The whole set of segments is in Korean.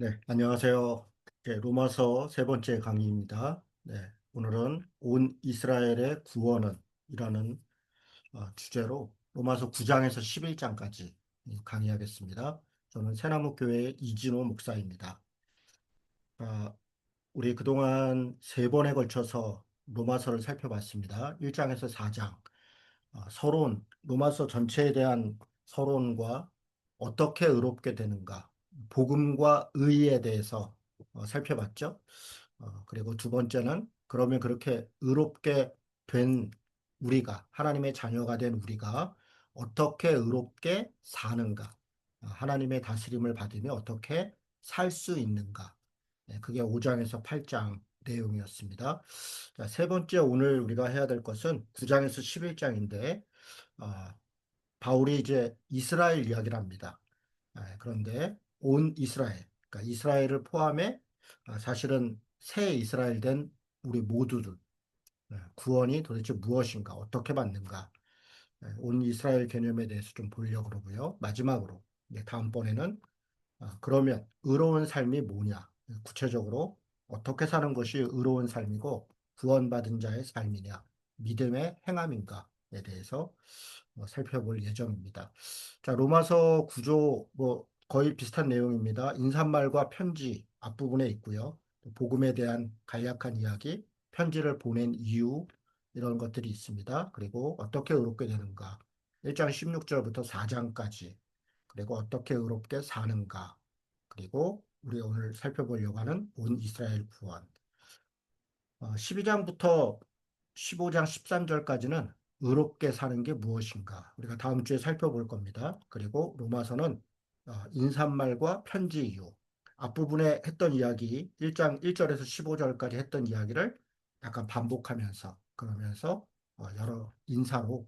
네, 안녕하세요. 로마서 세 번째 강의입니다. 네, 오늘은 온 이스라엘의 구원은 이라는 주제로 로마서 9장에서 11장까지 강의하겠습니다. 저는 새나무교회 이진호 목사입니다. 아, 우리 그동안 세 번에 걸쳐서 로마서를 살펴봤습니다. 1장에서 4장. 서론, 로마서 전체에 대한 서론과 어떻게 의롭게 되는가, 복음과 의에 대해서 살펴봤죠. 그리고 두 번째는 그러면 그렇게 의롭게 된 우리가, 하나님의 자녀가 된 우리가 어떻게 의롭게 사는가, 하나님의 다스림을 받으며 어떻게 살 수 있는가. 네, 그게 5장에서 8장 내용이었습니다. 자, 세 번째 오늘 우리가 해야 될 것은 9장에서 11장인데, 바울이 이제 이스라엘 이야기를 합니다. 그런데 온 이스라엘, 그러니까 이스라엘을 포함해 사실은 새 이스라엘 된 우리 모두들, 구원이 도대체 무엇인가, 어떻게 받는가, 온 이스라엘 개념에 대해서 좀 보려고 그러고요. 마지막으로, 다음번에는 그러면 의로운 삶이 뭐냐? 구체적으로 어떻게 사는 것이 의로운 삶이고 구원받은 자의 삶이냐? 믿음의 행함인가에 대해서 살펴볼 예정입니다. 자, 로마서 구조 거의 비슷한 내용입니다. 인사말과 편지 앞부분에 있고요. 또 복음에 대한 간략한 이야기, 편지를 보낸 이유 이런 것들이 있습니다. 그리고 어떻게 의롭게 되는가? 1장 16절부터 4장까지 그리고 어떻게 의롭게 사는가? 그리고 우리 오늘 살펴보려고 하는 온 이스라엘 구원. 12장부터 15장 13절까지는 의롭게 사는 게 무엇인가? 우리가 다음 주에 살펴볼 겁니다. 그리고 로마서는 인사말과 편지 이유. 앞부분에 했던 이야기, 1장 1절에서 15절까지 했던 이야기를 약간 반복하면서, 그러면서 여러 인사로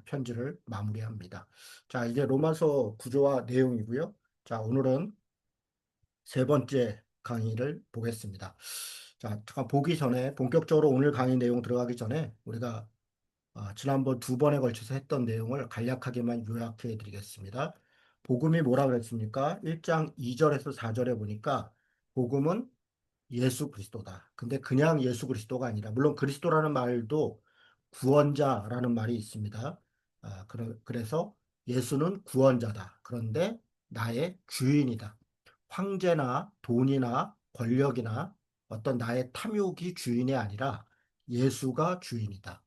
편지를 마무리합니다. 자, 이게 로마서 구조와 내용이고요. 자, 오늘은 세 번째 강의를 보겠습니다. 자, 잠깐 보기 전에 본격적으로 오늘 강의 내용 들어가기 전에 우리가 지난번 두 번에 걸쳐서 했던 내용을 간략하게만 요약해 드리겠습니다. 복음이 뭐라 그랬습니까? 1장 2절에서 4절에 보니까 복음은 예수 그리스도다. 근데 그냥 예수 그리스도가 아니라 물론 그리스도라는 말도 구원자라는 말이 있습니다. 그래서 예수는 구원자다. 그런데 나의 주인이다. 황제나 돈이나 권력이나 어떤 나의 탐욕이 주인이 아니라 예수가 주인이다.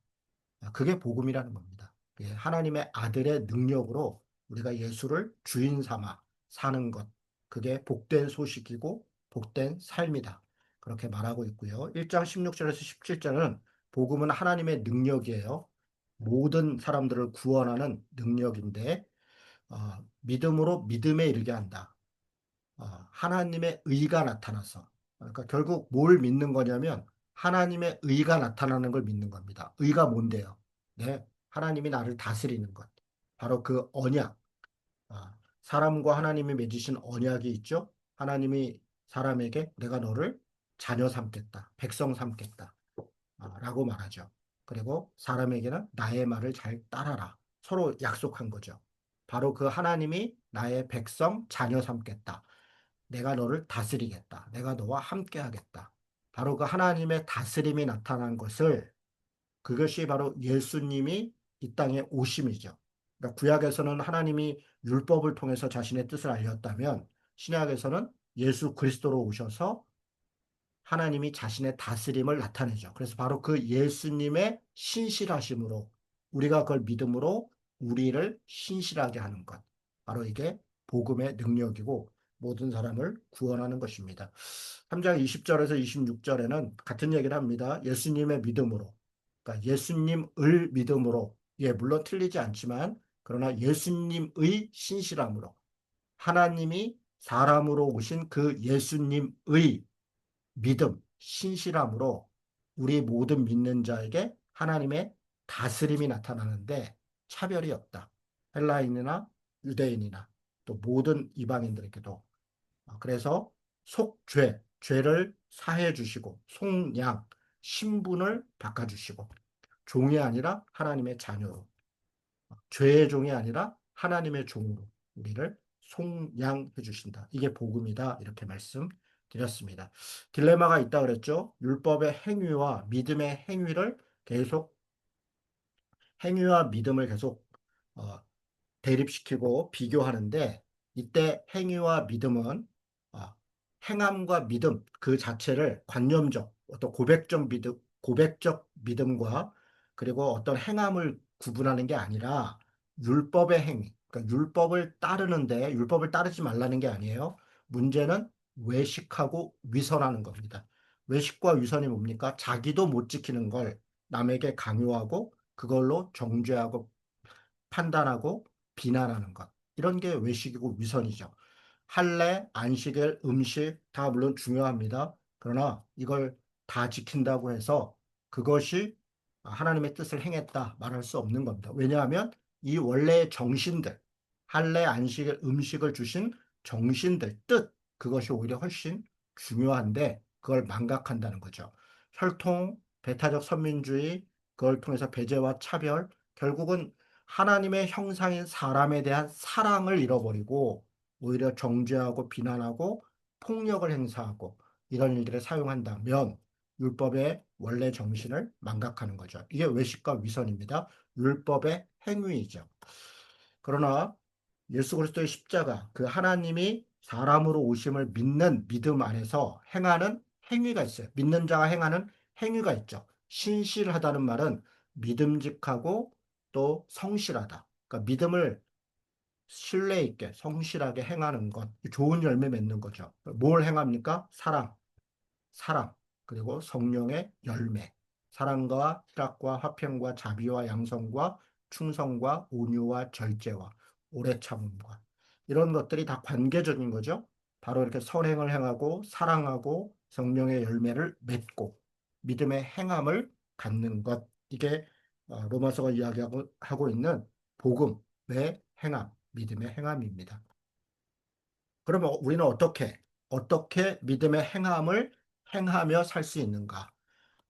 그게 복음이라는 겁니다. 예, 하나님의 아들의 능력으로 우리가 예수를 주인 삼아 사는 것. 그게 복된 소식이고 복된 삶이다. 그렇게 말하고 있고요. 1장 16절에서 17절은 복음은 하나님의 능력이에요. 모든 사람들을 구원하는 능력인데 믿음으로 믿음에 이르게 한다. 하나님의 의가 나타나서 그러니까 결국 뭘 믿는 거냐면 하나님의 의가 나타나는 걸 믿는 겁니다. 의가 뭔데요? 네, 하나님이 나를 다스리는 것. 바로 그 언약. 사람과 하나님이 맺으신 언약이 있죠. 하나님이 사람에게 내가 너를 자녀 삼겠다, 백성 삼겠다, 라고 말하죠. 그리고 사람에게는 나의 말을 잘 따라라. 서로 약속한 거죠. 바로 그 하나님이 나의 백성, 자녀 삼겠다. 내가 너를 다스리겠다. 내가 너와 함께 하겠다. 바로 그 하나님의 다스림이 나타난 것을 그것이 바로 예수님이 이 땅에 오심이죠. 그러니까 구약에서는 하나님이 율법을 통해서 자신의 뜻을 알렸다면 신약에서는 예수 그리스도로 오셔서 하나님이 자신의 다스림을 나타내죠. 그래서 바로 그 예수님의 신실하심으로 우리가 그걸 믿음으로 우리를 신실하게 하는 것. 바로 이게 복음의 능력이고 모든 사람을 구원하는 것입니다. 3장 20절에서 26절에는 같은 얘기를 합니다. 예수님의 믿음으로. 그러니까 예수님을 믿음으로. 예, 물론 틀리지 않지만 그러나 예수님의 신실함으로. 하나님이 사람으로 오신 그 예수님의 믿음, 신실함으로 우리 모든 믿는 자에게 하나님의 다스림이 나타나는데 차별이 없다. 헬라인이나 유대인이나 또 모든 이방인들에게도. 그래서 속죄, 죄를 사해 주시고 속량, 신분을 바꿔주시고 종이 아니라 하나님의 자녀로 죄의 종이 아니라 하나님의 종으로 우리를 송양해 주신다. 이게 복음이다. 이렇게 말씀드렸습니다. 딜레마가 있다 그랬죠. 율법의 행위와 믿음의 행위를 계속 행위와 믿음을 계속 어, 대립시키고 비교하는데 이때 행위와 믿음은 아, 행함과 믿음 그 자체를 관념적 어떤 고백적 믿음과 그리고 어떤 행함을 구분하는 게 아니라 율법의 행위 그러니까 율법을 따르는데 율법을 따르지 말라는 게 아니에요. 문제는 외식하고 위선하는 겁니다. 외식과 위선이 뭡니까? 자기도 못 지키는 걸 남에게 강요하고 그걸로 정죄하고 판단하고 비난하는 것. 이런 게 외식이고 위선이죠. 할례, 안식일, 음식 다 물론 중요합니다. 그러나 이걸 다 지킨다고 해서 그것이 하나님의 뜻을 행했다 말할 수 없는 겁니다. 왜냐하면 이 원래의 정신들, 할례, 안식일, 음식을 주신 정신들, 뜻, 그것이 오히려 훨씬 중요한데 그걸 망각한다는 거죠. 혈통, 배타적 선민주의, 그걸 통해서 배제와 차별, 결국은 하나님의 형상인 사람에 대한 사랑을 잃어버리고 오히려 정죄하고 비난하고 폭력을 행사하고 이런 일들에 사용한다면 율법의 원래 정신을 망각하는 거죠. 이게 외식과 위선입니다. 율법의 행위이죠. 그러나 예수 그리스도의 십자가, 그 하나님이 사람으로 오심을 믿는 믿음 안에서 행하는 행위가 있어요. 믿는 자가 행하는 행위가 있죠. 신실하다는 말은 믿음직하고 또 성실하다. 그러니까 믿음을 신뢰 있게 성실하게 행하는 것, 좋은 열매 맺는 거죠. 뭘 행합니까? 사랑, 그리고 성령의 열매, 사랑과 희락과 화평과 자비와 양성과 충성과 온유와 절제와 오래 참음과 이런 것들이 다 관계적인 거죠. 바로 이렇게 선행을 행하고 사랑하고 성령의 열매를 맺고 믿음의 행함을 갖는 것. 이게 로마서가 이야기하고 하고 있는 복음의 행함, 믿음의 행함입니다. 그러면 우리는 어떻게 믿음의 행함을 행하며 살 수 있는가?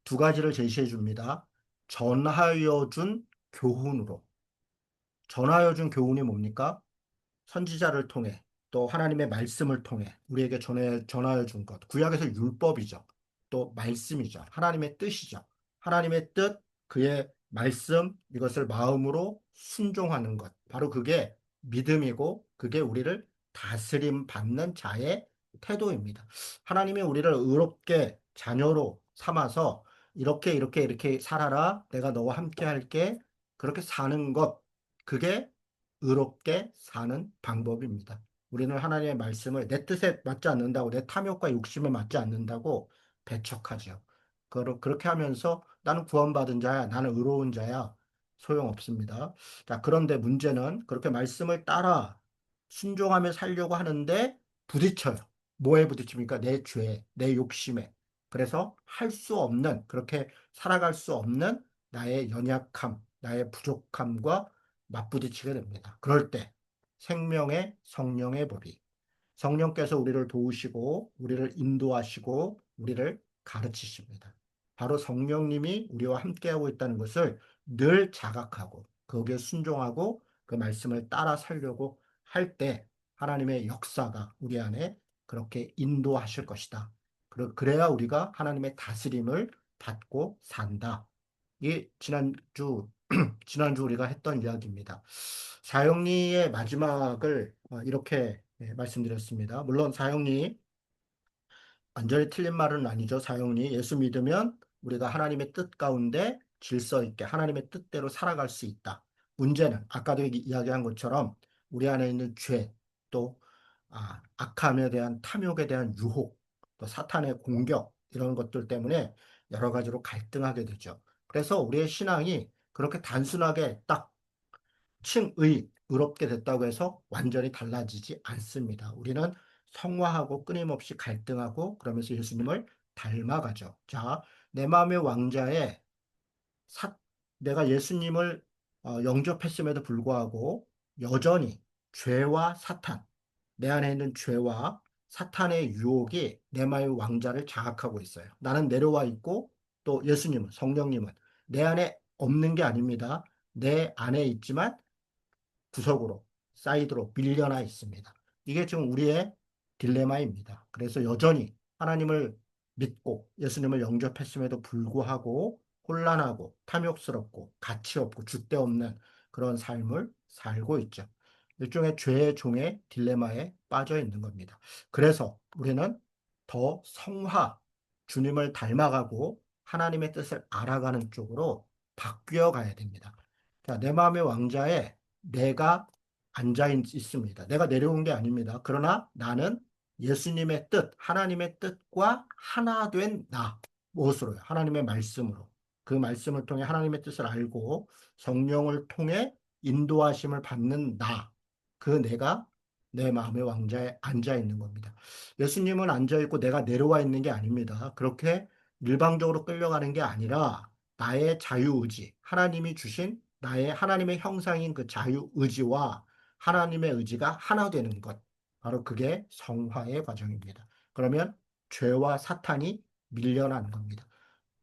두 가지를 제시해 줍니다. 전하여 준 교훈으로. 전하여 준 교훈이 뭡니까? 선지자를 통해 또 하나님의 말씀을 통해 우리에게 전하여 준 것. 구약에서 율법이죠. 또 말씀이죠. 하나님의 뜻이죠. 하나님의 뜻, 그의 말씀, 이것을 마음으로 순종하는 것. 바로 그게 믿음이고 그게 우리를 다스림 받는 자의 태도입니다. 하나님이 우리를 의롭게 자녀로 삼아서 이렇게 살아라. 내가 너와 함께 할게. 그렇게 사는 것. 그게 의롭게 사는 방법입니다. 우리는 하나님의 말씀을 내 뜻에 맞지 않는다고, 내 탐욕과 욕심에 맞지 않는다고 배척하죠. 그렇게 하면서 나는 구원받은 자야, 나는 의로운 자야, 소용없습니다. 자, 그런데 문제는 그렇게 말씀을 따라 순종하며 살려고 하는데 부딪혀요. 뭐에 부딪힙니까? 내 죄에, 내 욕심에. 그래서 할 수 없는, 그렇게 살아갈 수 없는 나의 연약함, 나의 부족함과 맞부딪히게 됩니다. 그럴 때 생명의 성령의 법이 성령께서 우리를 도우시고 우리를 인도하시고 우리를 가르치십니다. 바로 성령님이 우리와 함께하고 있다는 것을 늘 자각하고 거기에 순종하고 그 말씀을 따라 살려고 할 때 하나님의 역사가 우리 안에 그렇게 인도하실 것이다. 그래야 우리가 하나님의 다스림을 받고 산다. 이 지난주 우리가 했던 이야기입니다. 사형리의 마지막을 이렇게 말씀드렸습니다. 물론 사형리 완전히 틀린 말은 아니죠. 사형리 예수 믿으면 우리가 하나님의 뜻 가운데 질서 있게 하나님의 뜻대로 살아갈 수 있다. 문제는 아까도 이야기한 것처럼 우리 안에 있는 죄, 또 악함에 대한 탐욕에 대한 유혹, 또 사탄의 공격 이런 것들 때문에 여러 가지로 갈등하게 되죠. 그래서 우리의 신앙이 그렇게 단순하게 딱 의롭게 됐다고 해서 완전히 달라지지 않습니다. 우리는 성화하고 끊임없이 갈등하고 그러면서 예수님을 닮아가죠. 자, 내 마음의 왕자에 사, 내가 예수님을 영접했음에도 불구하고 여전히 죄와 사탄, 내 안에 있는 죄와 사탄의 유혹이 내 마음의 왕자를 장악하고 있어요. 나는 내려와 있고 또 예수님은, 성령님은 내 안에 없는 게 아닙니다. 내 안에 있지만 구석으로, 사이드로 밀려나 있습니다. 이게 지금 우리의 딜레마입니다. 그래서 여전히 하나님을 믿고 예수님을 영접했음에도 불구하고 혼란하고 탐욕스럽고 가치 없고 줏대 없는 그런 삶을 살고 있죠. 일종의 죄의 종의 딜레마에 빠져 있는 겁니다. 그래서 우리는 더 성화, 주님을 닮아가고 하나님의 뜻을 알아가는 쪽으로 바뀌어 가야 됩니다. 자, 내 마음의 왕좌에 내가 앉아 있습니다. 내가 내려온 게 아닙니다. 그러나 나는 예수님의 뜻, 하나님의 뜻과 하나 된 나. 무엇으로요? 하나님의 말씀으로. 그 말씀을 통해 하나님의 뜻을 알고 성령을 통해 인도하심을 받는 나. 그 내가 내 마음의 왕좌에 앉아 있는 겁니다. 예수님은 앉아 있고 내가 내려와 있는 게 아닙니다. 그렇게 일방적으로 끌려가는 게 아니라 나의 자유의지, 하나님이 주신 나의 하나님의 형상인 그 자유의지와 하나님의 의지가 하나 되는 것. 바로 그게 성화의 과정입니다. 그러면 죄와 사탄이 밀려나는 겁니다.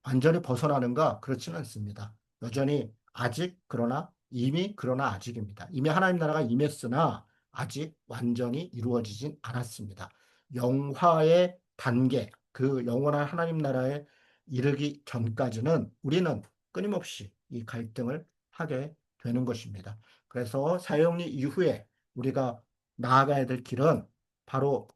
완전히 벗어나는가? 그렇지는 않습니다. 여전히 아직 그러나 이미 그러나 아직입니다. 이미 하나님 나라가 임했으나 아직 완전히 이루어지진 않았습니다. 영화의 단계, 그 영원한 하나님 나라에 이르기 전까지는 우리는 끊임없이 이 갈등을 하게 되는 것입니다. 그래서 사형리 이후에 우리가 나아가야 될 길은 바로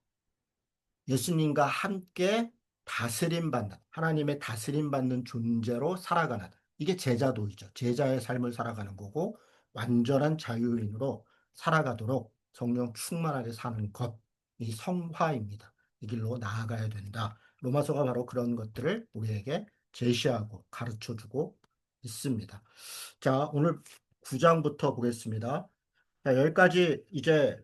예수님과 함께 다스림받는, 하나님의 다스림받는 존재로 살아가는, 이게 제자도이죠. 제자의 삶을 살아가는 거고, 완전한 자유인으로 살아가도록 성령 충만하게 사는 것, 이 성화입니다. 이 길로 나아가야 된다. 로마서가 바로 그런 것들을 우리에게 제시하고 가르쳐 주고 있습니다. 자, 오늘 9장부터 보겠습니다. 자, 여기까지 이제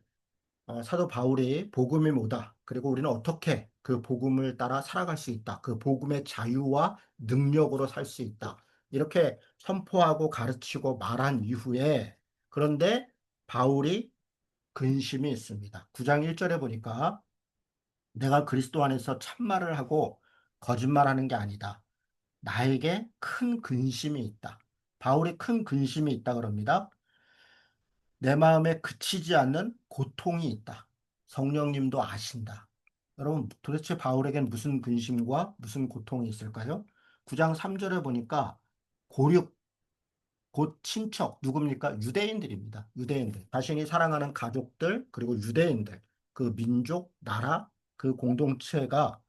사도 바울이 복음이 뭐다. 그리고 우리는 어떻게 그 복음을 따라 살아갈 수 있다. 그 복음의 자유와 능력으로 살 수 있다. 이렇게 선포하고 가르치고 말한 이후에 그런데 바울이 근심이 있습니다. 9장 1절에 보니까 내가 그리스도 안에서 참말을 하고 거짓말하는 게 아니다. 나에게 큰 근심이 있다. 바울이 큰 근심이 있다 그럽니다. 내 마음에 그치지 않는 고통이 있다. 성령님도 아신다. 여러분, 도대체 바울에겐 무슨 근심과 무슨 고통이 있을까요? 9장 3절에 보니까 고륙, 곧 친척, 누굽니까? 유대인들입니다. 유대인들. 자신이 사랑하는 가족들, 그리고 유대인들, 그 민족, 나라, 그 공동체가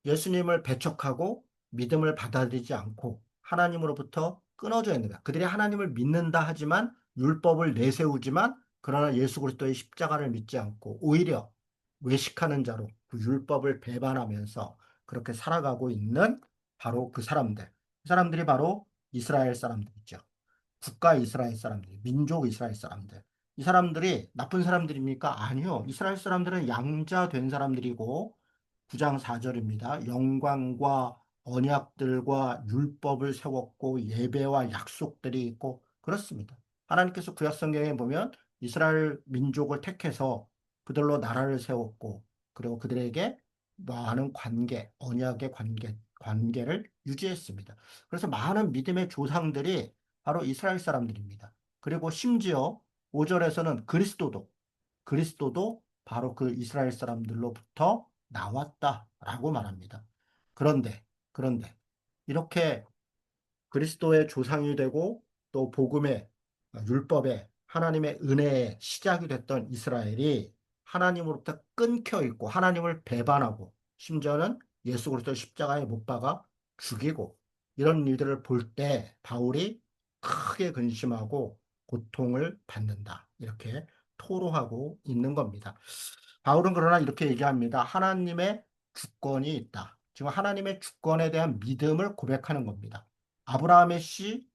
예수님을 배척하고 믿음을 받아들이지 않고 하나님으로부터 끊어져 있는 거야. 그들이 하나님을 믿는다 하지만 율법을 내세우지만 그러나 예수 그리스도의 십자가를 믿지 않고 오히려 외식하는 자로 그 율법을 배반하면서 그렇게 살아가고 있는 바로 그 사람들. 그 사람들이 바로 이스라엘 사람들이죠. 국가 이스라엘 사람들, 민족 이스라엘 사람들. 이 사람들이 나쁜 사람들입니까? 아니요. 이스라엘 사람들은 양자된 사람들이고 9장 4절입니다. 영광과 언약들과 율법을 세웠고 예배와 약속들이 있고 그렇습니다. 하나님께서 구약 성경에 보면 이스라엘 민족을 택해서 그들로 나라를 세웠고 그리고 그들에게 많은 관계, 언약의 관계를 유지했습니다. 그래서 많은 믿음의 조상들이 바로 이스라엘 사람들입니다. 그리고 심지어 5절에서는 그리스도도 바로 그 이스라엘 사람들로부터 나왔다라고 말합니다. 그런데 이렇게 그리스도의 조상이 되고 또 복음의 율법의 하나님의 은혜의 시작이 됐던 이스라엘이 하나님으로부터 끊겨 있고 하나님을 배반하고 심지어는 예수 그리스도 십자가에 못 박아 죽이고 이런 일들을 볼 때 바울이 크게 근심하고 고통을 받는다. 이렇게 토로하고 있는 겁니다. 바울은 그러나 이렇게 얘기합니다. 하나님의 주권이 있다. 지금 하나님의 주권에 대한 믿음을 고백하는 겁니다. 아브라함의 씨,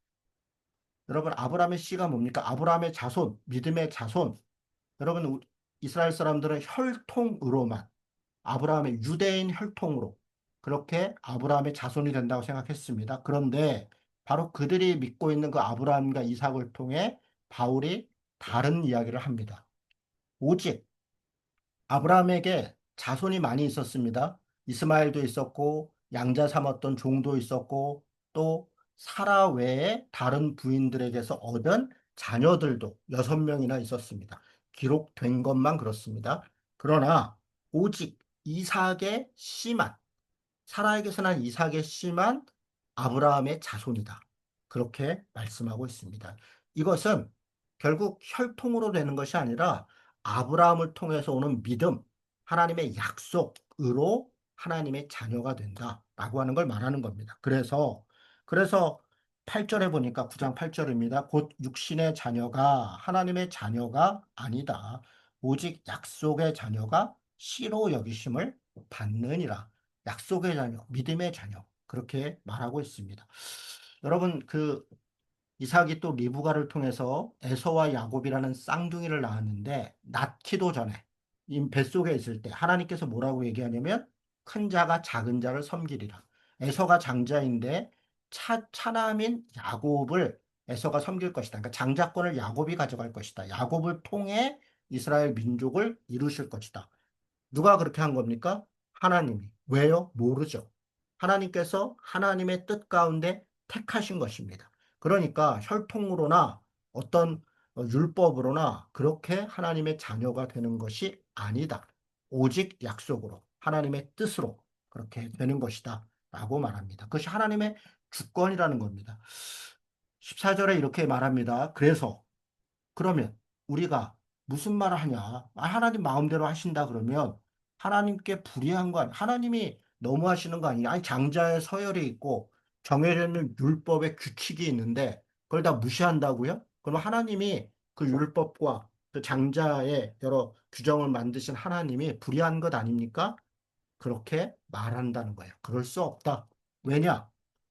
여러분 아브라함의 씨가 뭡니까? 아브라함의 자손, 믿음의 자손. 여러분 이스라엘 사람들은 혈통으로만 아브라함의 유대인 혈통으로 그렇게 아브라함의 자손이 된다고 생각했습니다. 그런데 바로 그들이 믿고 있는 그 아브라함과 이삭을 통해 바울이 다른 이야기를 합니다. 오직 아브라함에게 자손이 많이 있었습니다. 이스마엘도 있었고 양자 삼았던 종도 있었고 또 사라 외에 다른 부인들에게서 얻은 자녀들도 6명이나 있었습니다. 기록된 것만 그렇습니다. 그러나 오직 이삭의 씨만, 사라에게서 난 이삭의 씨만 아브라함의 자손이다. 그렇게 말씀하고 있습니다. 이것은 결국 혈통으로 되는 것이 아니라 아브라함을 통해서 오는 믿음, 하나님의 약속으로 하나님의 자녀가 된다라고 하는 걸 말하는 겁니다. 그래서 8절에 보니까 9장 8절입니다. 곧 육신의 자녀가 하나님의 자녀가 아니다. 오직 약속의 자녀가 씨로 여기심을 받느니라. 약속의 자녀, 믿음의 자녀. 그렇게 말하고 있습니다. 여러분, 이삭이 또 리브가를 통해서 에서와 야곱이라는 쌍둥이를 낳았는데, 낳기도 전에, 이 뱃속에 있을 때, 하나님께서 뭐라고 얘기하냐면, 큰 자가 작은 자를 섬기리라. 에서가 장자인데, 차남인 야곱을 에서가 섬길 것이다. 그러니까 장자권을 야곱이 가져갈 것이다. 야곱을 통해 이스라엘 민족을 이루실 것이다. 누가 그렇게 한 겁니까? 하나님이. 왜요? 모르죠. 하나님께서 하나님의 뜻 가운데 택하신 것입니다. 그러니까 혈통으로나 어떤 율법으로나 그렇게 하나님의 자녀가 되는 것이 아니다. 오직 약속으로, 하나님의 뜻으로 그렇게 되는 것이다. 라고 말합니다. 그것이 하나님의 주권이라는 겁니다. 14절에 이렇게 말합니다. 그러면 우리가 무슨 말을 하냐? 하나님 마음대로 하신다 그러면 하나님께 불의한 거 아니야? 하나님이 너무 하시는 거 아니냐? 아니, 장자의 서열이 있고 정해진 율법의 규칙이 있는데 그걸 다 무시한다고요? 그럼 하나님이 그 율법과 그 장자의 여러 규정을 만드신 하나님이 불의한 것 아닙니까? 그렇게 말한다는 거예요. 그럴 수 없다. 왜냐?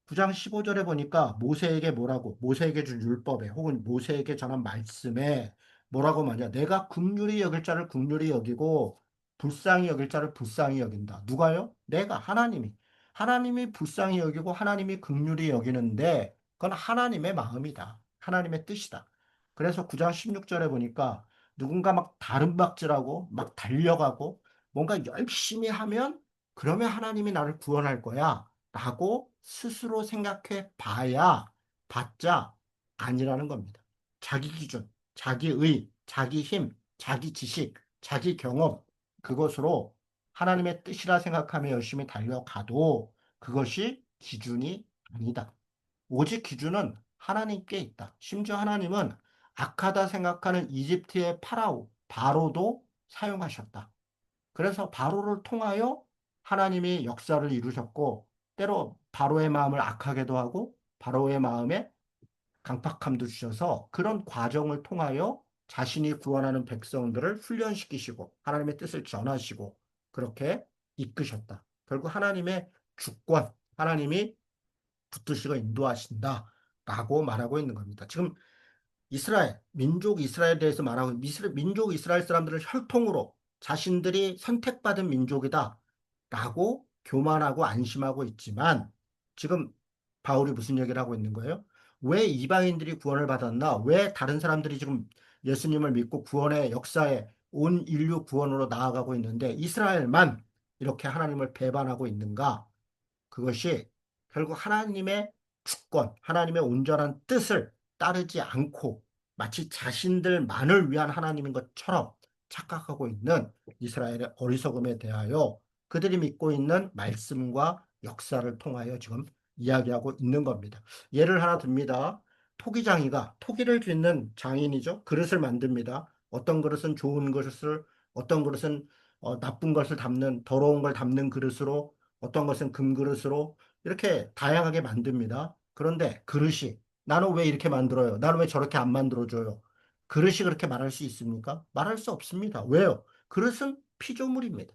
9장 15절에 보니까 모세에게 뭐라고, 모세에게 준 율법에 혹은 모세에게 전한 말씀에 뭐라고 말이야? 내가 긍휼히 여길 자를 긍휼히 여기고 불쌍히 여길 자를 불쌍히 여긴다. 누가요? 내가 하나님이. 하나님이 불쌍히 여기고 하나님이 긍휼히 여기는데 그건 하나님의 마음이다. 하나님의 뜻이다. 그래서 9장 16절에 보니까 누군가 막 다름박질하고 막 달려가고 뭔가 열심히 하면 그러면 하나님이 나를 구원할 거야 라고 스스로 생각해 봤자 아니라는 겁니다. 자기 기준, 자기 의, 자기 힘, 자기 지식, 자기 경험 그것으로 하나님의 뜻이라 생각하며 열심히 달려가도 그것이 기준이 아니다. 오직 기준은 하나님께 있다. 심지어 하나님은 악하다 생각하는 이집트의 바로도 사용하셨다. 그래서 바로를 통하여 하나님이 역사를 이루셨고 때로 바로의 마음을 악하게도 하고 바로의 마음에 강팍함도 주셔서 그런 과정을 통하여 자신이 구원하는 백성들을 훈련시키시고 하나님의 뜻을 전하시고 그렇게 이끄셨다. 결국 하나님의 주권, 하나님이 붙드시고 인도하신다라고 말하고 있는 겁니다. 지금 민족 이스라엘에 대해서 말하고 민족 이스라엘 사람들을 혈통으로 자신들이 선택받은 민족이다 라고 교만하고 안심하고 있지만 지금 바울이 무슨 얘기를 하고 있는 거예요? 왜 이방인들이 구원을 받았나? 왜 다른 사람들이 지금 예수님을 믿고 구원의 역사에 온 인류 구원으로 나아가고 있는데 이스라엘만 이렇게 하나님을 배반하고 있는가? 그것이 결국 하나님의 주권, 하나님의 온전한 뜻을 따르지 않고 마치 자신들만을 위한 하나님인 것처럼 착각하고 있는 이스라엘의 어리석음에 대하여 그들이 믿고 있는 말씀과 역사를 통하여 지금 이야기하고 있는 겁니다. 예를 하나 듭니다. 토기장이가 토기를 빚는 장인이죠. 그릇을 만듭니다. 어떤 그릇은 좋은 그릇을, 어떤 그릇은 나쁜 것을 담는, 더러운 걸 담는 그릇으로 어떤 것은 금그릇으로 이렇게 다양하게 만듭니다. 그런데 그릇이 나는 왜 이렇게 만들어요? 나는 왜 저렇게 안 만들어줘요? 그릇이 그렇게 말할 수 있습니까? 말할 수 없습니다. 왜요? 그릇은 피조물입니다.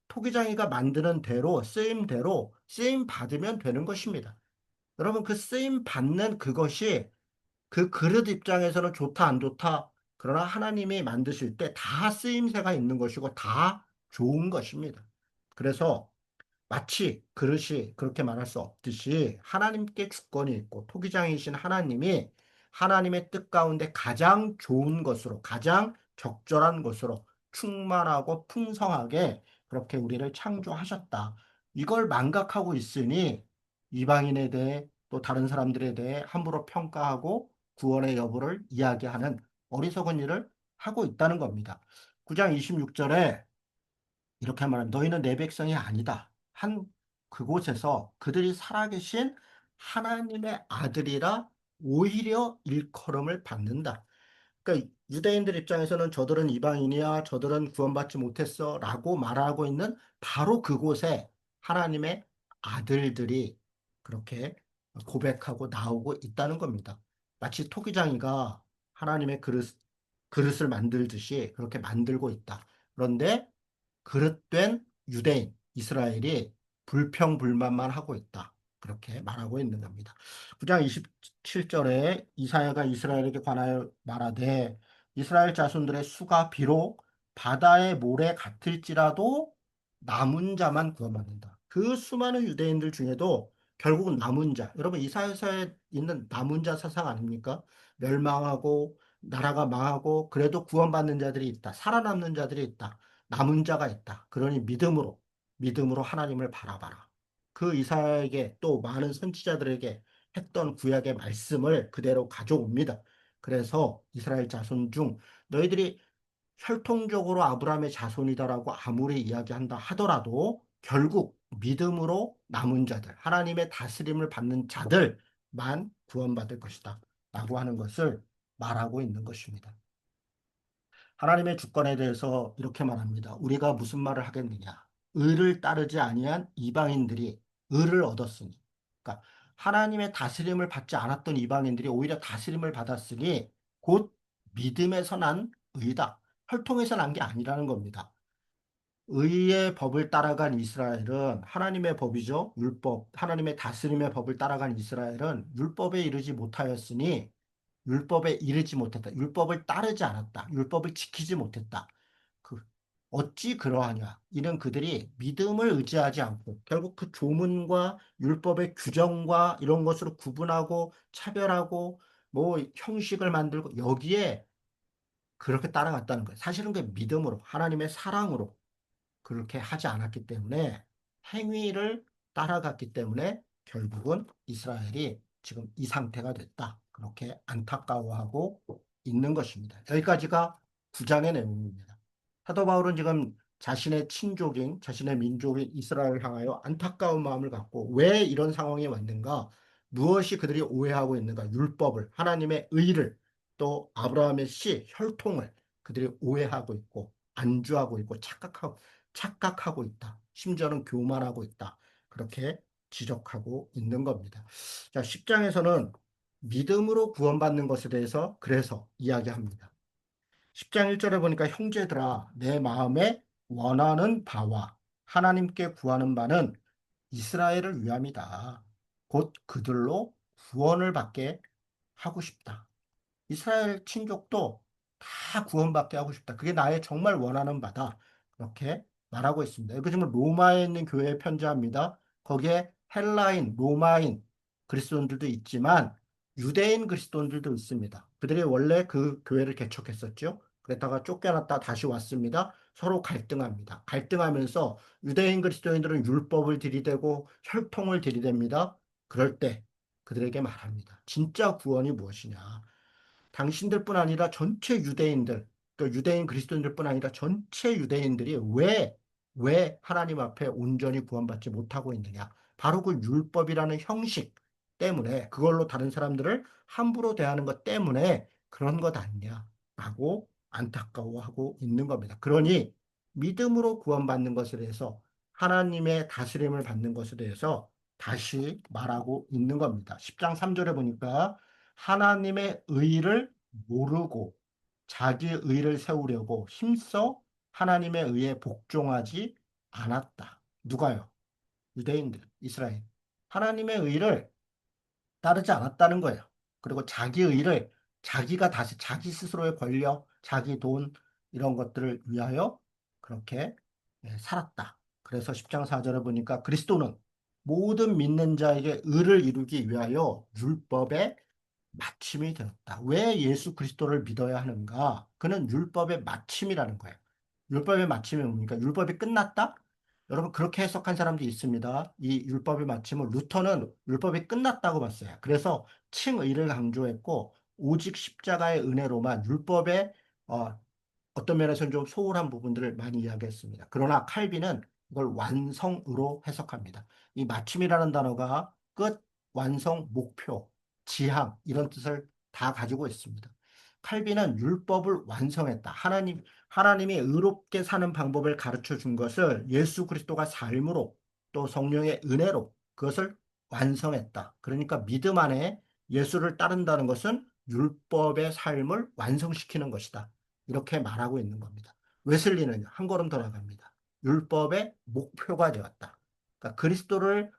토기장이가 만드는 대로 쓰임대로 쓰임 받으면 되는 것입니다. 여러분 그 쓰임 받는 그것이 그 그릇 입장에서는 좋다 안 좋다. 그러나 하나님이 만드실 때 다 쓰임새가 있는 것이고 다 좋은 것입니다. 그래서 마치 그릇이 그렇게 말할 수 없듯이 하나님께 주권이 있고 토기장이신 하나님이 하나님의 뜻 가운데 가장 좋은 것으로 가장 적절한 것으로 충만하고 풍성하게 그렇게 우리를 창조하셨다. 이걸 망각하고 있으니 이방인에 대해 또 다른 사람들에 대해 함부로 평가하고 구원의 여부를 이야기하는 어리석은 일을 하고 있다는 겁니다. 9장 26절에 이렇게 말합니다. 너희는 내 백성이 아니다. 한 그곳에서 그들이 살아계신 하나님의 아들이라 오히려 일컬음을 받는다. 그러니까 유대인들 입장에서는 저들은 이방인이야, 저들은 구원받지 못했어 라고 말하고 있는 바로 그곳에 하나님의 아들들이 그렇게 고백하고 나오고 있다는 겁니다. 마치 토기장이가 하나님의 그릇을 만들듯이 그렇게 만들고 있다. 그런데 그릇된 유대인, 이스라엘이 불평불만만 하고 있다. 그렇게 말하고 있는 겁니다. 9장 27절에 이사야가 이스라엘에게 관하여 말하되 이스라엘 자손들의 수가 비록 바다의 모래 같을지라도 남은 자만 구원받는다. 그 수많은 유대인들 중에도 결국은 남은 자, 여러분 이사야서에 있는 남은 자 사상 아닙니까? 멸망하고 나라가 망하고 그래도 구원받는 자들이 있다. 살아남는 자들이 있다. 남은 자가 있다. 그러니 믿음으로 하나님을 바라봐라. 그 이사야에게 또 많은 선지자들에게 했던 구약의 말씀을 그대로 가져옵니다. 그래서 이스라엘 자손 중 너희들이 혈통적으로 아브라함의 자손이다라고 아무리 이야기한다 하더라도 결국 믿음으로 남은 자들, 하나님의 다스림을 받는 자들만 구원받을 것이다. 라고 하는 것을 말하고 있는 것입니다. 하나님의 주권에 대해서 이렇게 말합니다. 우리가 무슨 말을 하겠느냐? 의를 따르지 아니한 이방인들이 의를 얻었으니. 그러니까 하나님의 다스림을 받지 않았던 이방인들이 오히려 다스림을 받았으니 곧 믿음에서 난 의다. 혈통에서 난 게 아니라는 겁니다. 의의 법을 따라간 이스라엘은 하나님의 법이죠. 율법, 하나님의 다스림의 법을 따라간 이스라엘은 율법에 이르지 못하였으니 율법에 이르지 못했다. 율법을 따르지 않았다. 율법을 지키지 못했다. 그 어찌 그러하냐? 이는 그들이 믿음을 의지하지 않고 결국 그 조문과 율법의 규정과 이런 것으로 구분하고 차별하고 뭐 형식을 만들고 여기에 그렇게 따라갔다는 거예요. 사실은 그 믿음으로 하나님의 사랑으로 그렇게 하지 않았기 때문에 행위를 따라갔기 때문에 결국은 이스라엘이 지금 이 상태가 됐다. 그렇게 안타까워하고 있는 것입니다. 여기까지가 9장의 내용입니다. 사도 바울은 지금 자신의 친족인 자신의 민족인 이스라엘을 향하여 안타까운 마음을 갖고 왜 이런 상황이 왔는가? 무엇이 그들이 오해하고 있는가? 율법을, 하나님의 의를, 또 아브라함의 혈통을 그들이 오해하고 있고 안주하고 있고 착각하고 있다. 심지어는 교만하고 있다. 그렇게 지적하고 있는 겁니다. 자, 10장에서는 믿음으로 구원받는 것에 대해서 그래서 이야기합니다. 10장 1절에 보니까 형제들아 내 마음에 원하는 바와 하나님께 구하는 바는 이스라엘을 위함이다. 곧 그들로 구원을 받게 하고 싶다. 이스라엘 친족도 다 구원받게 하고 싶다. 그게 나의 정말 원하는 바다. 그렇게 말하고 있습니다. 여기 지금 로마에 있는 교회에 편지합니다. 거기에 헬라인, 로마인 그리스도인들도 있지만 유대인 그리스도인들도 있습니다. 그들이 원래 그 교회를 개척했었죠. 그랬다가 쫓겨났다 다시 왔습니다. 서로 갈등합니다. 갈등하면서 유대인 그리스도인들은 율법을 들이대고 혈통을 들이댑니다. 그럴 때 그들에게 말합니다. 진짜 구원이 무엇이냐? 당신들뿐 아니라 전체 유대인들, 또 유대인 그리스도인들뿐 아니라 전체 유대인들이 왜 하나님 앞에 온전히 구원받지 못하고 있느냐? 바로 그 율법이라는 형식 때문에 그걸로 다른 사람들을 함부로 대하는 것 때문에 그런 것 아니냐? 라고 안타까워하고 있는 겁니다. 그러니 믿음으로 구원받는 것에 대해서 하나님의 다스림을 받는 것에 대해서 다시 말하고 있는 겁니다. 10장 3절에 보니까 하나님의 의를 모르고 자기 의를 세우려고 힘써 하나님의 의에 복종하지 않았다. 누가요? 유대인들, 이스라엘. 하나님의 의를 따르지 않았다는 거예요. 그리고 자기 의를 자기가 다시 자기 스스로의 권력, 자기 돈 이런 것들을 위하여 그렇게 살았다. 그래서 10장 4절에 보니까 그리스도는 모든 믿는 자에게 의를 이루기 위하여 율법의 마침이 되었다. 왜 예수 그리스도를 믿어야 하는가? 그는 율법의 마침이라는 거예요. 율법의 마침이 뭡니까? 율법이 끝났다? 여러분 그렇게 해석한 사람도 있습니다. 이 율법의 마침은 루터는 율법이 끝났다고 봤어요. 그래서 칭의를 강조했고 오직 십자가의 은혜로만 율법의 어떤 면에서는 좀 소홀한 부분들을 많이 이야기했습니다. 그러나 칼빈은 이걸 완성으로 해석합니다. 이 마침이라는 단어가 끝, 완성, 목표, 지향 이런 뜻을 다 가지고 있습니다. 칼빈은 율법을 완성했다. 하나님이 의롭게 사는 방법을 가르쳐 준 것을 예수 그리스도가 삶으로 또 성령의 은혜로 그것을 완성했다. 그러니까 믿음 안에 예수를 따른다는 것은 율법의 삶을 완성시키는 것이다. 이렇게 말하고 있는 겁니다. 웨슬리는 한 걸음 더 나갑니다. 율법의 목표가 되었다. 그러니까 그리스도를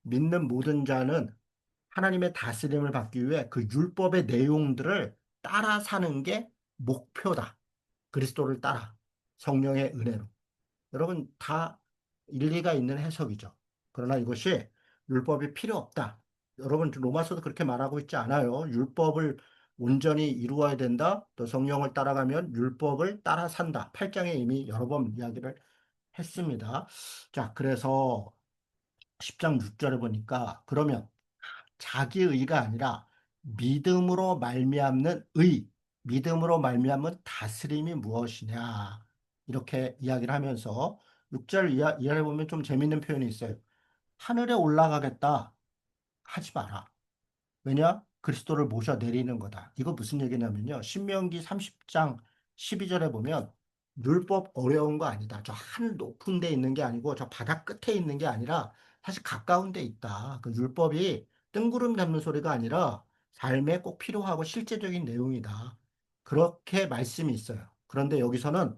믿는 모든 자는 하나님의 다스림을 받기 위해 그 율법의 내용들을 따라 사는 게 목표다. 그리스도를 따라 성령의 은혜로. 여러분 다 일리가 있는 해석이죠. 그러나 이것이 율법이 필요 없다. 여러분 로마서도 그렇게 말하고 있지 않아요. 율법을 온전히 이루어야 된다. 또 성령을 따라가면 율법을 따라 산다. 8장에 이미 여러 번 이야기를 했습니다. 자, 그래서 10장 6절에 보니까 그러면 자기 의가 아니라 믿음으로 말미암는 의, 믿음으로 말미암은 다스림이 무엇이냐 이렇게 이야기를 하면서 6절 이하에 보면 좀 재밌는 표현이 있어요. 하늘에 올라가겠다 하지 마라. 왜냐? 그리스도를 모셔 내리는 거다. 이거 무슨 얘기냐면요. 신명기 30장 12절에 보면 율법 어려운 거 아니다. 저 하늘 높은 데 있는 게 아니고 저 바다 끝에 있는 게 아니라 사실 가까운 데 있다. 그 율법이 뜬구름 잡는 소리가 아니라 삶에 꼭 필요하고 실제적인 내용이다. 그렇게 말씀이 있어요. 그런데 여기서는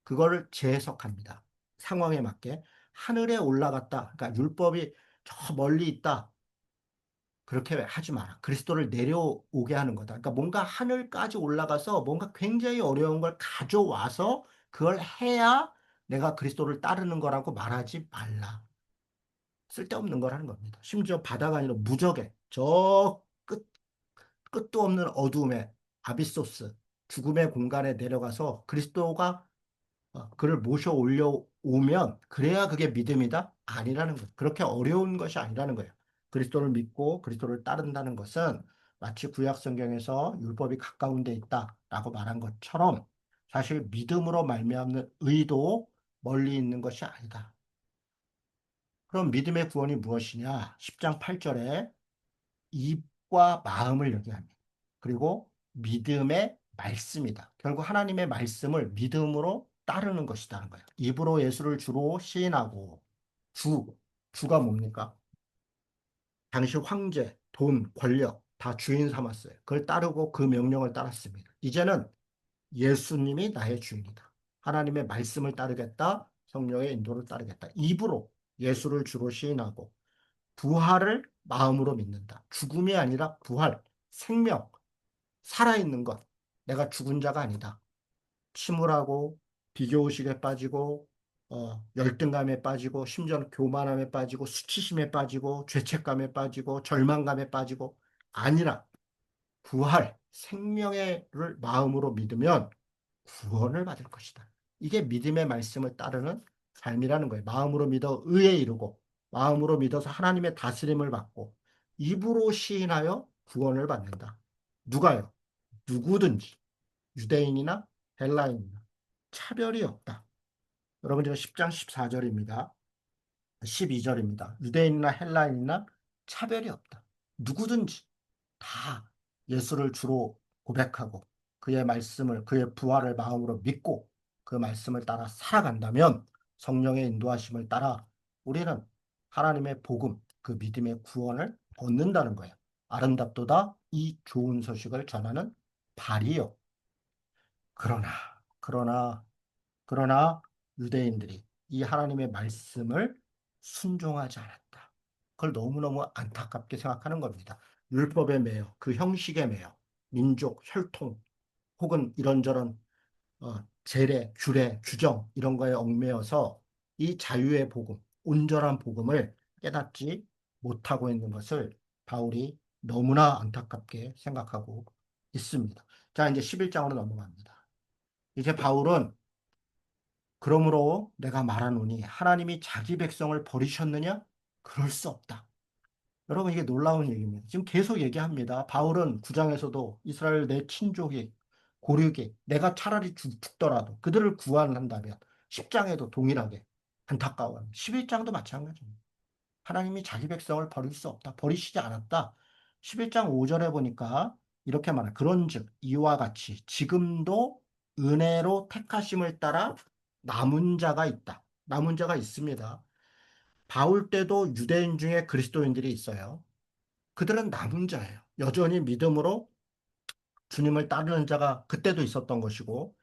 그거를 재해석합니다. 상황에 맞게 하늘에 올라갔다. 그러니까 율법이 저 멀리 있다. 그렇게 하지 마라. 그리스도를 내려오게 하는 거다. 그러니까 뭔가 하늘까지 올라가서 뭔가 굉장히 어려운 걸 가져와서 그걸 해야 내가 그리스도를 따르는 거라고 말하지 말라. 쓸데없는 걸 하는 겁니다. 심지어 바다가 아니라 무적에 저 끝도 없는 어두움에 아비소스, 죽음의 공간에 내려가서 그리스도가 그를 모셔 올려오면 그래야 그게 믿음이다? 아니라는 거예요. 그렇게 어려운 것이 아니라는 거예요. 그리스도를 믿고 그리스도를 따른다는 것은 마치 구약 성경에서 율법이 가까운 데 있다라고 말한 것처럼 사실 믿음으로 말미암는 의도 멀리 있는 것이 아니다. 그럼 믿음의 구원이 무엇이냐? 10장 8절에 입과 마음을 얘기합니다. 그리고 믿음의 말씀이다. 결국 하나님의 말씀을 믿음으로 따르는 것이다는 거예요. 입으로 예수를 주로 시인하고 주, 주가 뭡니까? 당시 황제, 돈, 권력 다 주인 삼았어요. 그걸 따르고 그 명령을 따랐습니다. 이제는 예수님이 나의 주인이다. 하나님의 말씀을 따르겠다. 성령의 인도를 따르겠다. 입으로 예수를 주로 시인하고 부활을 마음으로 믿는다. 죽음이 아니라 부활, 생명, 살아있는 것. 내가 죽은 자가 아니다. 침울하고 비교의식에 빠지고 열등감에 빠지고 심지어는 교만함에 빠지고 수치심에 빠지고 죄책감에 빠지고 절망감에 빠지고 아니라 부활, 생명의를 마음으로 믿으면 구원을 받을 것이다. 이게 믿음의 말씀을 따르는 삶이라는 거예요. 마음으로 믿어 의에 이르고 마음으로 믿어서 하나님의 다스림을 받고 입으로 시인하여 구원을 받는다. 누가요? 누구든지 유대인이나 헬라인이나 차별이 없다. 여러분 지금 10장 14절입니다. 12절입니다. 유대인이나 헬라인이나 차별이 없다. 누구든지 다 예수를 주로 고백하고 그의 말씀을, 그의 부활을 마음으로 믿고 그 말씀을 따라 살아간다면 성령의 인도하심을 따라 우리는 하나님의 복음, 그 믿음의 구원을 얻는다는 거예요. 아름답도다 이 좋은 소식을 전하는 발이요. 그러나, 그러나, 그러나 유대인들이 이 하나님의 말씀을 순종하지 않았다. 그걸 너무너무 안타깝게 생각하는 겁니다. 율법에 매여, 그 형식에 매여, 민족, 혈통, 혹은 이런저런 제례, 규례, 규정 이런 거에 얽매여서 이 자유의 복음, 온전한 복음을 깨닫지 못하고 있는 것을 바울이 너무나 안타깝게 생각하고 있습니다. 자, 이제 11장으로 넘어갑니다. 이제 바울은 그러므로 내가 말하노니 하나님이 자기 백성을 버리셨느냐? 그럴 수 없다. 여러분 이게 놀라운 얘기입니다. 지금 계속 얘기합니다. 바울은 9장에서도 이스라엘 내 친족이 고르게 내가 차라리 죽더라도 그들을 구원한다면 10장에도 동일하게 안타까워요. 11장도 마찬가지입니다. 하나님이 자기 백성을 버릴 수 없다. 버리시지 않았다. 11장 5절에 보니까 이렇게 말해. 그런즉 이와 같이 지금도 은혜로 택하심을 따라 남은 자가 있다. 남은 자가 있습니다. 바울 때도 유대인 중에 그리스도인들이 있어요. 그들은 남은 자예요. 여전히 믿음으로 주님을 따르는 자가 그때도 있었던 것이고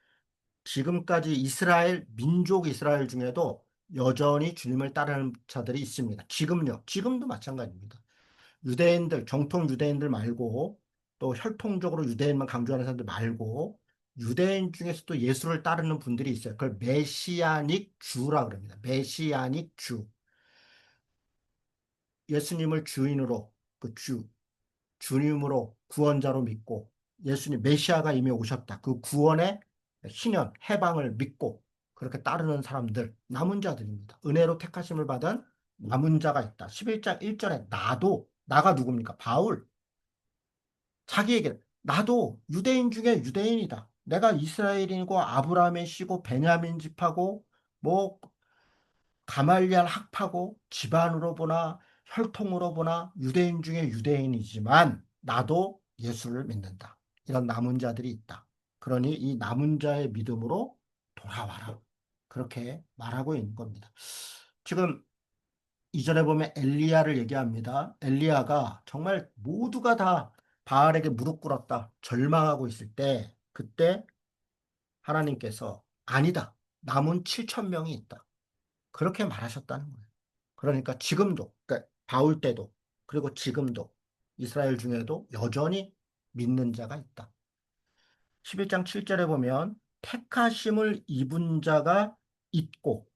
지금까지 이스라엘 민족 이스라엘 중에도 여전히 주님을 따르는 자들이 있습니다. 지금요. 지금도 마찬가지입니다. 유대인들, 정통 유대인들 말고 또 혈통적으로 유대인만 강조하는 사람들 말고 유대인 중에서도 예수를 따르는 분들이 있어요. 그걸 메시아닉 주라 그럽니다. 메시아닉 주. 예수님을 주인으로 그 주님으로 구원자로 믿고 예수님 메시아가 이미 오셨다. 그 구원의 희년, 해방을 믿고 그렇게 따르는 사람들, 남은 자들입니다. 은혜로 택하심을 받은 남은 자가 있다. 11장 1절에 나도, 나가 누굽니까? 바울. 자기에게 나도 유대인 중에 유대인이다. 내가 이스라엘인이고 아브라함의 씨고 베냐민 집하고 뭐 가말리알 학파고 집안으로 보나 혈통으로 보나 유대인 중에 유대인이지만 나도 예수를 믿는다. 이런 남은 자들이 있다. 그러니 이 남은 자의 믿음으로 돌아와라. 그렇게 말하고 있는 겁니다. 지금 이전에 보면 엘리야를 얘기합니다. 엘리야가 정말 모두가 다 바알에게 무릎 꿇었다. 절망하고 있을 때 그때 하나님께서 아니다. 남은 7천 명이 있다. 그렇게 말하셨다는 거예요. 그러니까 지금도, 그러니까 바울 때도, 그리고 지금도 이스라엘 중에도 여전히 믿는 자가 있다. 11장 7절에 보면 택하심을 입은 자가 있고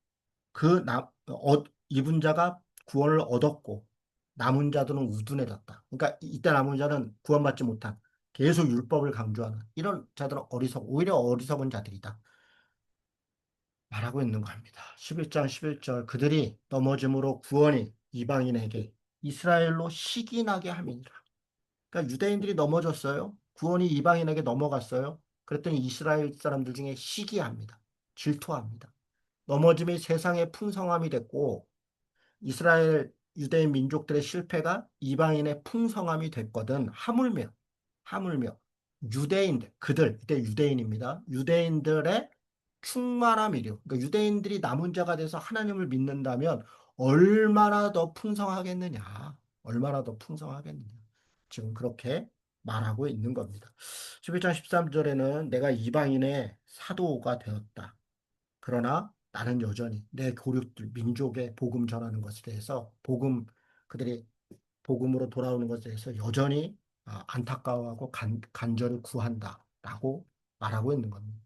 입은 자가 구원을 얻었고 남은 자들은 우둔해졌다. 그러니까 이때 남은 자는 구원받지 못한 계속 율법을 강조하는 이런 자들은 오히려 어리석은 자들이다. 말하고 있는 겁니다. 11장 11절 그들이 넘어짐으로 구원이 이방인에게 이스라엘로 시기나게 함이니라. 그러니까 유대인들이 넘어졌어요. 구원이 이방인에게 넘어갔어요. 그랬더니 이스라엘 사람들 중에 시기합니다. 질투합니다. 넘어짐이 세상의 풍성함이 됐고 이스라엘 유대인 민족들의 실패가 이방인의 풍성함이 됐거든. 하물며 유대인들 그들 이때 유대인입니다. 유대인들의 충만함이요. 그러니까 유대인들이 남은 자가 돼서 하나님을 믿는다면 얼마나 더 풍성하겠느냐. 얼마나 더 풍성하겠느냐. 지금 그렇게 말하고 있는 겁니다. 11장 13절에는 내가 이방인의 사도가 되었다. 그러나 나는 여전히 내 교육들, 민족의 복음 전하는 것에 대해서 그들이 복음으로 돌아오는 것에 대해서 여전히 안타까워하고 간절히 구한다라고 말하고 있는 겁니다.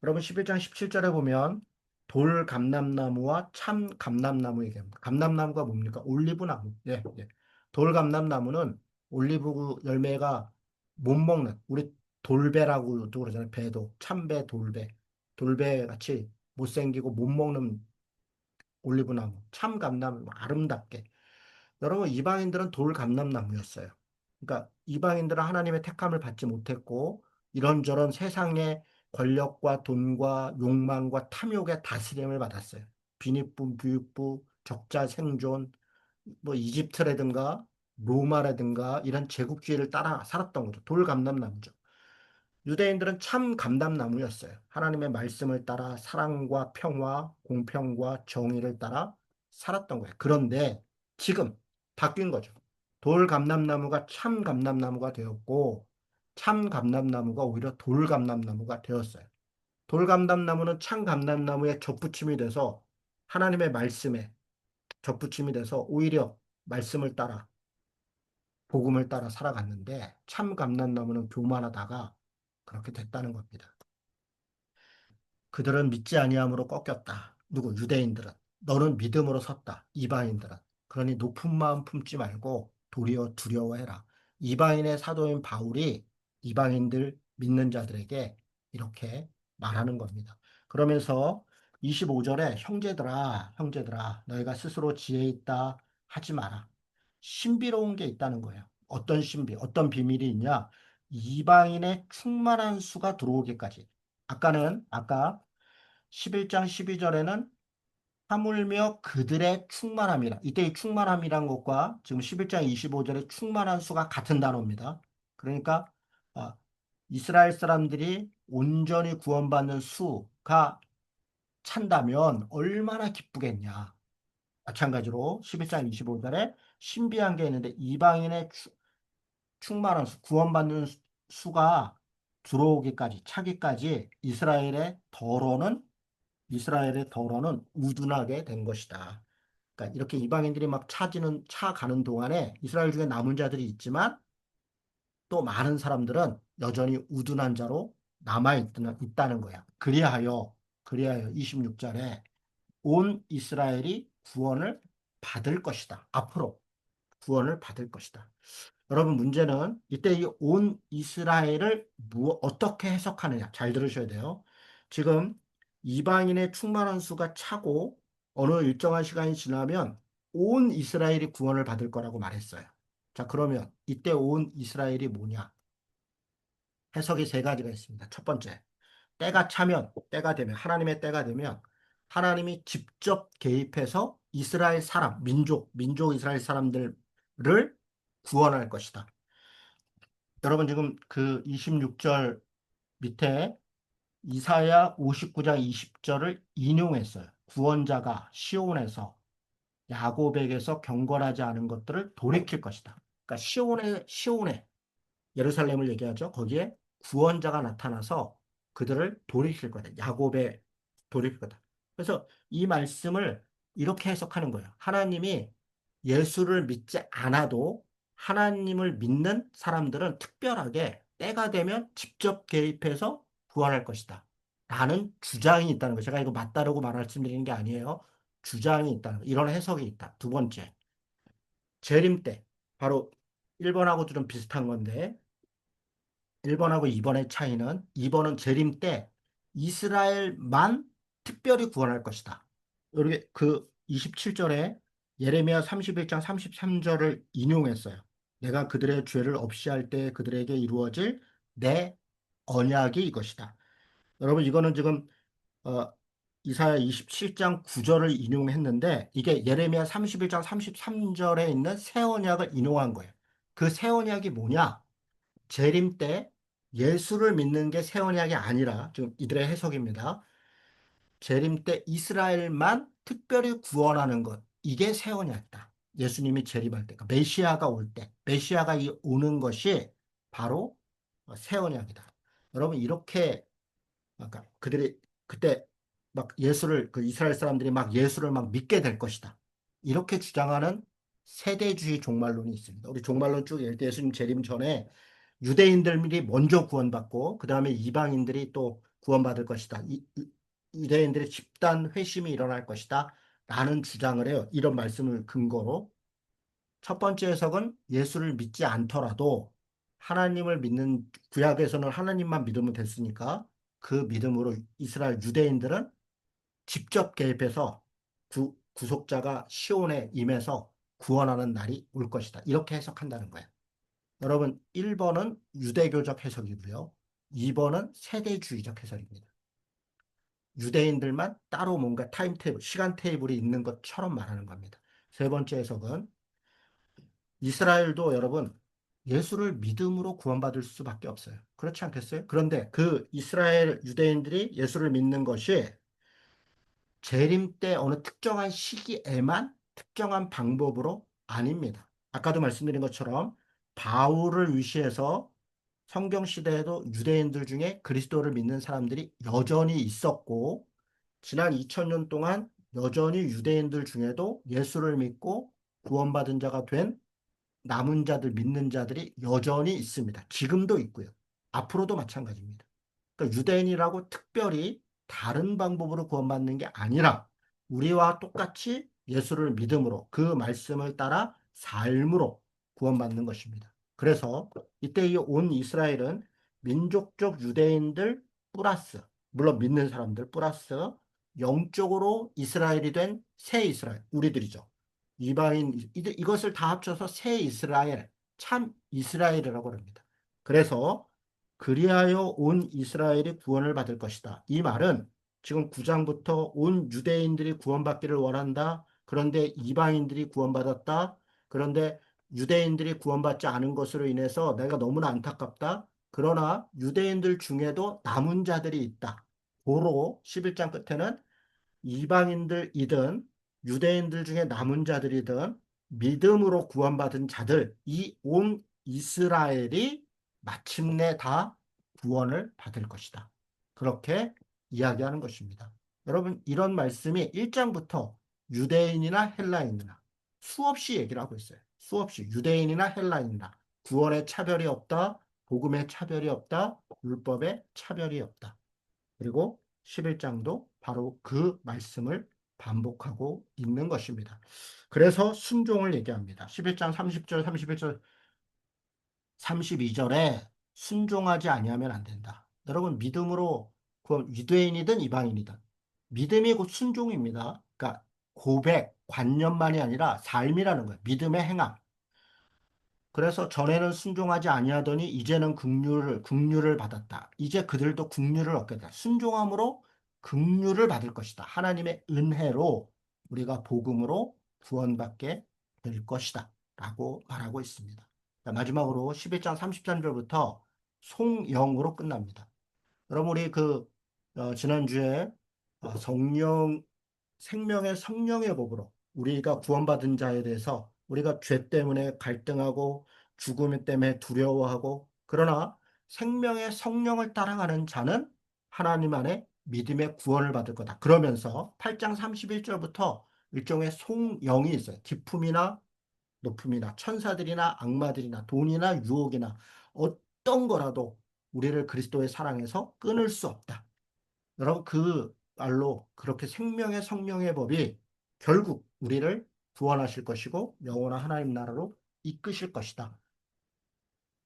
여러분 11장 17절에 보면 돌 감람나무와 참 감람나무 얘기합니다. 감람나무가 뭡니까? 올리브나무. 예, 예. 돌 감람나무는 올리브 열매가 못 먹는 우리 돌배라고도 그러잖아요. 배도 참배, 돌배 같이 못생기고 못 먹는 올리브나무, 참 감나무 아름답게. 여러분 이방인들은 돌 감람나무였어요. 그러니까 이방인들은 하나님의 택함을 받지 못했고 이런저런 세상의 권력과 돈과 욕망과 탐욕의 다스림을 받았어요. 빈익부, 부익부, 적자 생존, 뭐 이집트라든가 로마라든가 이런 제국주의를 따라 살았던 거죠. 돌 감람나무죠. 유대인들은 참 감람나무였어요. 하나님의 말씀을 따라 사랑과 평화, 공평과 정의를 따라 살았던 거예요. 그런데 지금 바뀐 거죠. 돌 감람나무가 참 감람나무가 되었고, 참 감람나무가 오히려 돌 감람나무가 되었어요. 돌 감람나무는 참 감람나무에 접붙임이 돼서 하나님의 말씀에 접붙임이 돼서 오히려 말씀을 따라 복음을 따라 살아갔는데 참 감람나무는 교만하다가 그렇게 됐다는 겁니다. 그들은 믿지 아니함으로 꺾였다. 누구? 유대인들은. 너는 믿음으로 섰다. 이방인들은. 그러니 높은 마음 품지 말고 도리어 두려워해라. 이방인의 사도인 바울이 이방인들 믿는 자들에게 이렇게 말하는 겁니다. 그러면서 25절에 형제들아, 너희가 스스로 지혜 있다 하지 마라. 신비로운 게 있다는 거예요. 어떤 신비, 어떤 비밀이 있냐? 이방인의 충만한 수가 들어오기까지. 아까 11장 12절에는 하물며 그들의 충만함이라. 이때 이 충만함이란 것과 지금 11장 25절의 충만한 수가 같은 단어입니다. 그러니까 아, 이스라엘 사람들이 온전히 구원받는 수가 찬다면 얼마나 기쁘겠냐. 마찬가지로 11장 25절에 신비한 게 있는데 이방인의 충만한 수, 구원받는 수가 들어오기까지 차기까지 이스라엘의 더러는 우둔하게 된 것이다. 그러니까 이렇게 이방인들이 막 차가는 동안에 이스라엘 중에 남은 자들이 있지만 또 많은 사람들은 여전히 우둔한 자로 있다는 거야. 그리하여 26절에 온 이스라엘이 구원을 받을 것이다. 앞으로 구원을 받을 것이다. 여러분 문제는 이때 이 온 이스라엘을 어떻게 해석하느냐. 잘 들으셔야 돼요. 지금 이방인의 충만한 수가 차고 어느 일정한 시간이 지나면 온 이스라엘이 구원을 받을 거라고 말했어요. 자, 그러면 이때 온 이스라엘이 뭐냐? 해석이 세 가지가 있습니다. 첫 번째, 때가 되면, 하나님의 때가 되면 하나님이 직접 개입해서 이스라엘 사람, 민족 이스라엘 사람들을 구원할 것이다. 여러분 지금 그 26절 밑에 이사야 59장 20절을 인용했어요. 구원자가 시온에서 야곱에게서 경건하지 않은 것들을 돌이킬 것이다. 그러니까 시온에 예루살렘을 얘기하죠. 거기에 구원자가 나타나서 그들을 돌이킬 거다. 야곱에 돌이킬 거다. 그래서 이 말씀을 이렇게 해석하는 거예요. 하나님이 예수를 믿지 않아도 하나님을 믿는 사람들은 특별하게 때가 되면 직접 개입해서 구원할 것이다. 라는 주장이 있다는 거예요. 제가 이거 맞다라고 말씀드리는 게 아니에요. 주장이 있다는 거예요. 이런 해석이 있다. 두 번째, 재림 때. 바로 1번하고도 좀 비슷한 건데 1번하고 2번의 차이는 2번은 재림 때 이스라엘만 특별히 구원할 것이다. 이렇게 그 27절에 예레미야 31장 33절을 인용했어요. 내가 그들의 죄를 없이 할 때 그들에게 이루어질 내 언약이 이것이다. 여러분 이거는 지금 어, 이사야 27장 9절을 인용했는데 이게 예레미야 31장 33절에 있는 새 언약을 인용한 거예요. 그 새 언약이 뭐냐? 재림 때 예수를 믿는 게 새 언약이 아니라 지금 이들의 해석입니다. 재림 때 이스라엘만 특별히 구원하는 것. 이게 새 언약이다. 예수님이 재림할 때, 그러니까 메시아가 올 때, 메시아가 오는 것이 바로 새 언약이다. 여러분 이렇게 그러니까 그들이 그때 막 그 이스라엘 사람들이 막 예수를 막 믿게 될 것이다. 이렇게 주장하는 세대주의 종말론이 있습니다. 우리 종말론 쭉 읽을 때 예수님 재림 전에 유대인들이 먼저 구원받고 그 다음에 이방인들이 또 구원받을 것이다. 유대인들의 집단 회심이 일어날 것이다. 라는 주장을 해요. 이런 말씀을 근거로. 첫 번째 해석은 예수를 믿지 않더라도 하나님을 믿는 구약에서는 하나님만 믿으면 됐으니까 그 믿음으로 이스라엘 유대인들은 직접 개입해서 구속자가 시온에 임해서 구원하는 날이 올 것이다. 이렇게 해석한다는 거예요. 여러분, 1번은 유대교적 해석이고요. 2번은 세대주의적 해석입니다. 유대인들만 따로 뭔가 시간 테이블이 있는 것처럼 말하는 겁니다. 세 번째 해석은 이스라엘도 여러분 예수를 믿음으로 구원받을 수밖에 없어요. 그렇지 않겠어요? 그런데 그 이스라엘 유대인들이 예수를 믿는 것이 재림 때 어느 특정한 시기에만 특정한 방법으로 아닙니다. 아까도 말씀드린 것처럼 바울을 위시해서 성경 시대에도 유대인들 중에 그리스도를 믿는 사람들이 여전히 있었고 지난 2000년 동안 여전히 유대인들 중에도 예수를 믿고 구원받은 자가 된 남은 자들, 믿는 자들이 여전히 있습니다. 지금도 있고요. 앞으로도 마찬가지입니다. 그러니까 유대인이라고 특별히 다른 방법으로 구원받는 게 아니라 우리와 똑같이 예수를 믿음으로 그 말씀을 따라 삶으로 구원받는 것입니다. 그래서 이때 이 온 이스라엘은 민족적 유대인들 플러스 물론 믿는 사람들 플러스 영적으로 이스라엘이 된 새 이스라엘 우리들이죠. 이방인 이것을 다 합쳐서 새 이스라엘 참 이스라엘이라고 합니다. 그래서 그리하여 온 이스라엘이 구원을 받을 것이다. 이 말은 지금 9장부터 온 유대인들이 구원받기를 원한다. 그런데 이방인들이 구원받았다. 그런데 유대인들이 구원받지 않은 것으로 인해서 내가 너무나 안타깝다. 그러나 유대인들 중에도 남은 자들이 있다. 고로 11장 끝에는 이방인들이든 유대인들 중에 남은 자들이든 믿음으로 구원받은 자들, 이 온 이스라엘이 마침내 다 구원을 받을 것이다. 그렇게 이야기하는 것입니다. 여러분, 이런 말씀이 1장부터 유대인이나 헬라인이나 수없이 얘기를 하고 있어요. 수없이 유대인이나 헬라인이나 구원의 차별이 없다. 복음의 차별이 없다. 율법의 차별이 없다. 그리고 11장도 바로 그 말씀을 반복하고 있는 것입니다. 그래서 순종을 얘기합니다. 11장 30절, 31절, 32절에 순종하지 아니하면 안 된다. 여러분 믿음으로 유대인이든 이방인이든 믿음이 곧 순종입니다. 그러니까 고백, 관념만이 아니라 삶이라는 거예요. 믿음의 행함. 그래서 전에는 순종하지 아니하더니 이제는 긍휼을 받았다. 이제 그들도 긍휼을 얻겠다. 순종함으로 긍휼을 받을 것이다. 하나님의 은혜로 우리가 복음으로 구원받게 될 것이다. 라고 말하고 있습니다. 자, 마지막으로 11장 33절부터 송영으로 끝납니다. 여러분 우리 지난주에 성령 생명의 성령의 법으로 우리가 구원받은 자에 대해서 우리가 죄 때문에 갈등하고 죽음 때문에 두려워하고 그러나 생명의 성령을 따라가는 자는 하나님 안에 믿음의 구원을 받을 거다. 그러면서 8장 31절부터 일종의 송영이 있어요. 기품이나 높음이나 천사들이나 악마들이나 돈이나 유혹이나 어떤 거라도 우리를 그리스도의 사랑에서 끊을 수 없다. 여러분 그 말로 그렇게 생명의 성령의 법이 결국 우리를 구원하실 것이고 영원한 하나님 나라로 이끄실 것이다.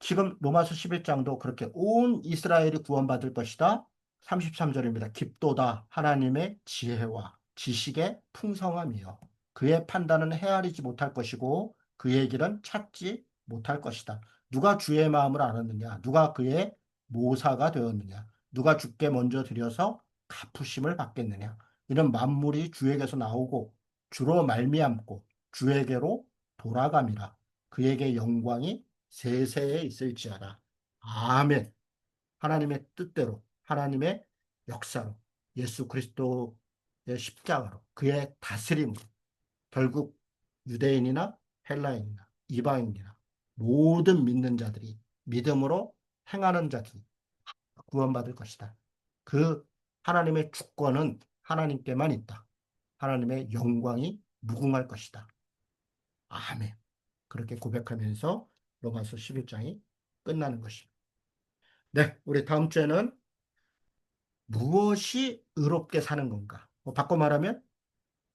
지금 로마서 11장도 그렇게 온 이스라엘이 구원받을 것이다. 33절입니다. 깊도다 하나님의 지혜와 지식의 풍성함이요. 그의 판단은 헤아리지 못할 것이고 그의 길은 찾지 못할 것이다. 누가 주의 마음을 알았느냐? 누가 그의 모사가 되었느냐? 누가 주께 먼저 드려서 갚으심을 받겠느냐? 이런 만물이 주에게서 나오고 주로 말미암고 주에게로 돌아감이라. 그에게 영광이 세세에 있을지어다. 아멘. 하나님의 뜻대로, 하나님의 역사로, 예수 그리스도의 십자가로, 그의 다스림으로, 결국 유대인이나 헬라인이나 이방인이나 모든 믿는 자들이 믿음으로 행하는 자들이 구원받을 것이다. 그 하나님의 주권은 하나님께만 있다. 하나님의 영광이 무궁할 것이다. 아멘. 그렇게 고백하면서 로마서 11장이 끝나는 것입니다. 네, 우리 다음 주에는 무엇이 의롭게 사는 건가? 바꿔 말하면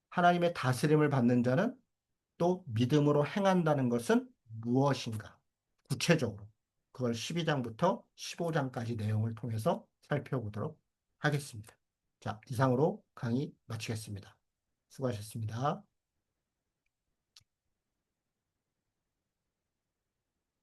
하나님의 다스림을 받는 자는 또 믿음으로 행한다는 것은 무엇인가? 구체적으로 그걸 12장부터 15장까지 내용을 통해서 살펴보도록 하겠습니다. 자, 이상으로 강의 마치겠습니다. 수고하셨습니다.